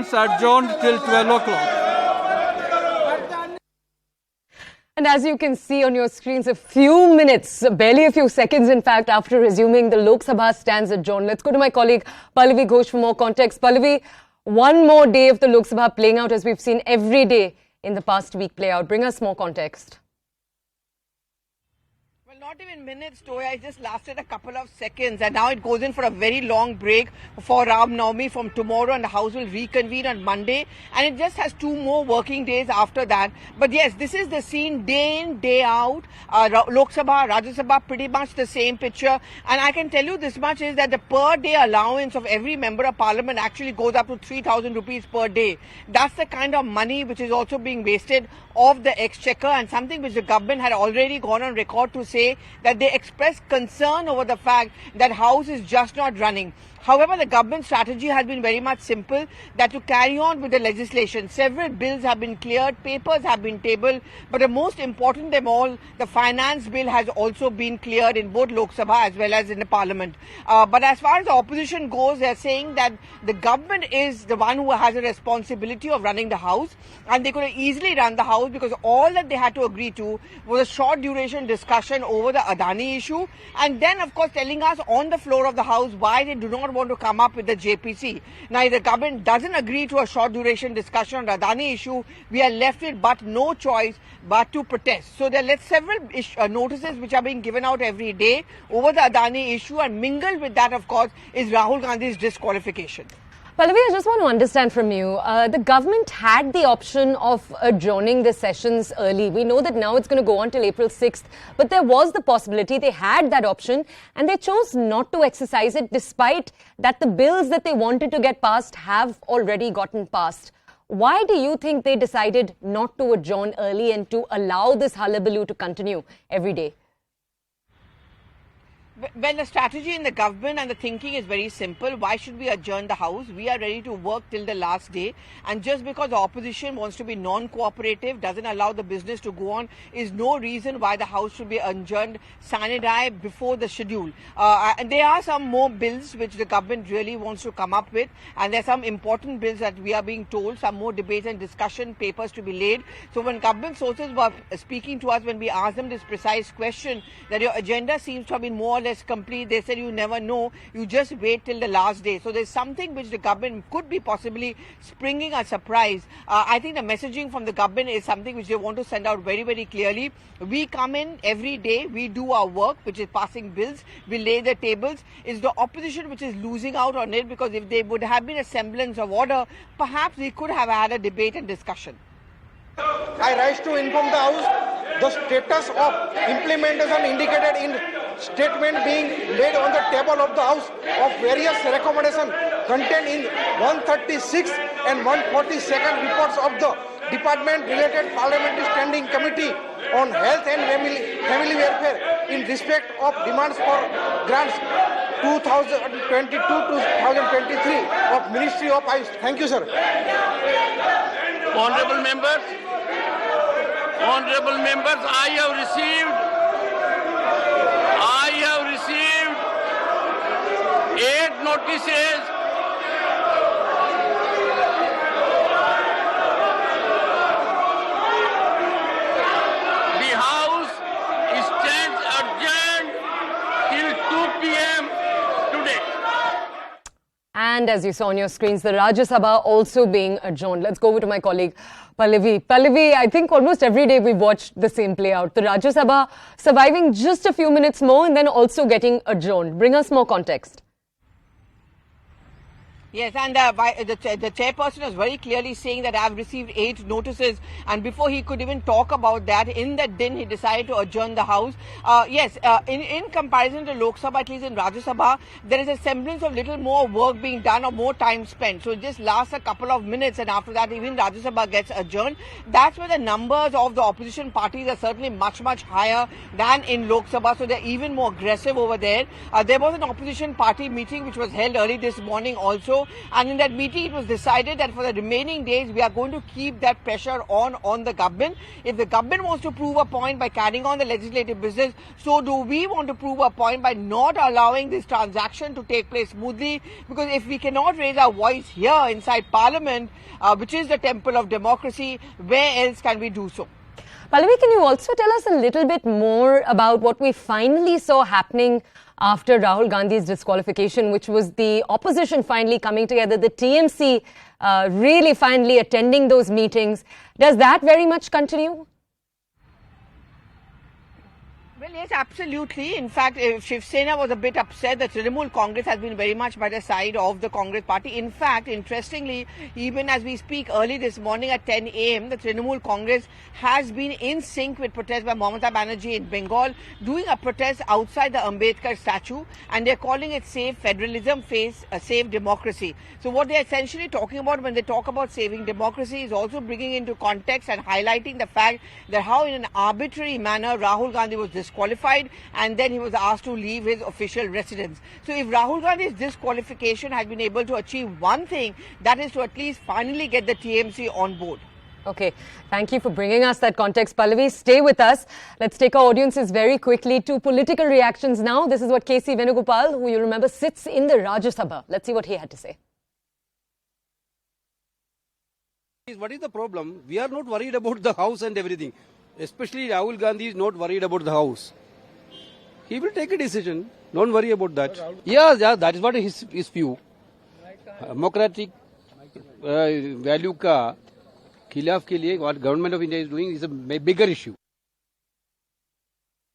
stands adjourned till 12 o'clock. And as you can see on your screens, a few minutes, barely a few seconds, in fact, after resuming, the Lok Sabha stands adjourned. Let's go to my colleague Pallavi Ghosh for more context. Pallavi, one more day of the Lok Sabha playing out as we've seen every day in the past week play out. Bring us more context. Not even minutes, Toya. It just lasted a couple of seconds, and now it goes in for a very long break for Ram Navami from tomorrow, and the House will reconvene on Monday, and it just has 2 more working days after that. But yes, this is the scene day in, day out. Lok Sabha, Rajya Sabha, pretty much the same picture. And I can tell you this much is that the per day allowance of every member of parliament actually goes up to 3,000 rupees per day. That's the kind of money which is also being wasted of the exchequer, and something which the government had already gone on record to say that they expressed concern over the fact that House is just not running. However, the government strategy has been very much simple, that to carry on with the legislation. Several bills have been cleared, papers have been tabled, but the most important of them all, the finance bill has also been cleared in both Lok Sabha as well as in the parliament. But as far as the opposition goes, they are saying that the government is the one who has a responsibility of running the House, and they could have easily run the House because all that they had to agree to was a short duration discussion over the Adani issue, and then of course telling us on the floor of the House why they do not want to come up with the JPC. Now, if the government doesn't agree to a short duration discussion on the Adani issue, we are left with but no choice but to protest. So there are several notices which are being given out every day over the Adani issue, and mingled with that, of course, is Rahul Gandhi's disqualification. Pallavi, I just want to understand from you, the government had the option of adjourning the sessions early. We know that now it's going to go on till April 6th, but there was the possibility, they had that option, and they chose not to exercise it despite that the bills that they wanted to get passed have already gotten passed. Why do you think they decided not to adjourn early and to allow this hullabaloo to continue every day? Well, the strategy in the government and the thinking is very simple. Why should we adjourn the House? We are ready to work till the last day. And just because the opposition wants to be non-cooperative, doesn't allow the business to go on, is no reason why the House should be adjourned sine die before the schedule. And there are some more bills which the government really wants to come up with. And there are some important bills that we are being told, some more debates and discussion papers to be laid. So when government sources were speaking to us, when we asked them this precise question, that your agenda seems to have been more or less complete, they said you never know, you just wait till the last day. So there's something which the government could be possibly springing a surprise. I think the messaging from the government is something which they want to send out very, very clearly. We come in every day, we do our work, which is passing bills, we lay the tables. It's the opposition which is losing out on it, because if there would have been a semblance of order, perhaps we could have had a debate and discussion. I rise to inform the House the status of implementation indicated in statement being laid on the table of the House of various recommendations contained in 136 and 142nd reports of the Department-related Parliamentary Standing Committee on Health and Family Welfare in respect of demands for grants 2022-2023 of Ministry of Ayush. Thank you, sir. Honorable members, I have received 8 notices the House stands adjourned till 2 p.m. today. And as you saw on your screens, the Rajya Sabha also being adjourned. Let's go over to my colleague Pallavi. Pallavi, I think almost every day we've watched the same play out. The Rajya Sabha surviving just a few minutes more and then also getting adjourned. Bring us more context. Yes, and the chairperson was very clearly saying that I have received 8 notices, and before he could even talk about that, in that din he decided to adjourn the House. In comparison to Lok Sabha, at least in Rajya Sabha, there is a semblance of little more work being done or more time spent. So it just lasts a couple of minutes, and after that even Rajya Sabha gets adjourned. That's where the numbers of the opposition parties are certainly much, much higher than in Lok Sabha, so they're even more aggressive over there. There was an opposition party meeting which was held early this morning also, And in that meeting, it was decided that for the remaining days, we are going to keep that pressure on the government. If the government wants to prove a point by carrying on the legislative business, so do we want to prove a point by not allowing this transaction to take place smoothly. Because if we cannot raise our voice here inside Parliament, which is the temple of democracy, where else can we do so? Pallavi, can you also tell us a little bit more about what we finally saw happening after Rahul Gandhi's disqualification, which was the opposition finally coming together, the TMC really finally attending those meetings? Does that very much continue? Well, yes, absolutely. In fact, Shiv Sena was a bit upset that Trinamool Congress has been very much by the side of the Congress party. In fact, interestingly, even as we speak early this morning at 10 a.m., the Trinamool Congress has been in sync with protests by Mamata Banerjee in Bengal, doing a protest outside the Ambedkar statue, and they're calling it Save Federalism, Save Democracy. So what they're essentially talking about when they talk about saving democracy is also bringing into context and highlighting the fact that how in an arbitrary manner Rahul Gandhi was disqualified and then he was asked to leave his official residence. So if Rahul Gandhi's disqualification has been able to achieve one thing, that is to at least finally get the TMC on board. Okay, thank you for bringing us that context, Pallavi. Stay with us. Let's take our audiences very quickly to political reactions now. This is what K.C. Venugopal, who you remember sits in the Rajya Sabha. Let's see what he had to say. What is the problem? We are not worried about the house and everything. Especially Rahul Gandhi is not worried about the house. He will take a decision. Don't worry about that. Yeah, that is what his view. Democratic value ka khilaf ke liye what government of India is doing is a bigger issue.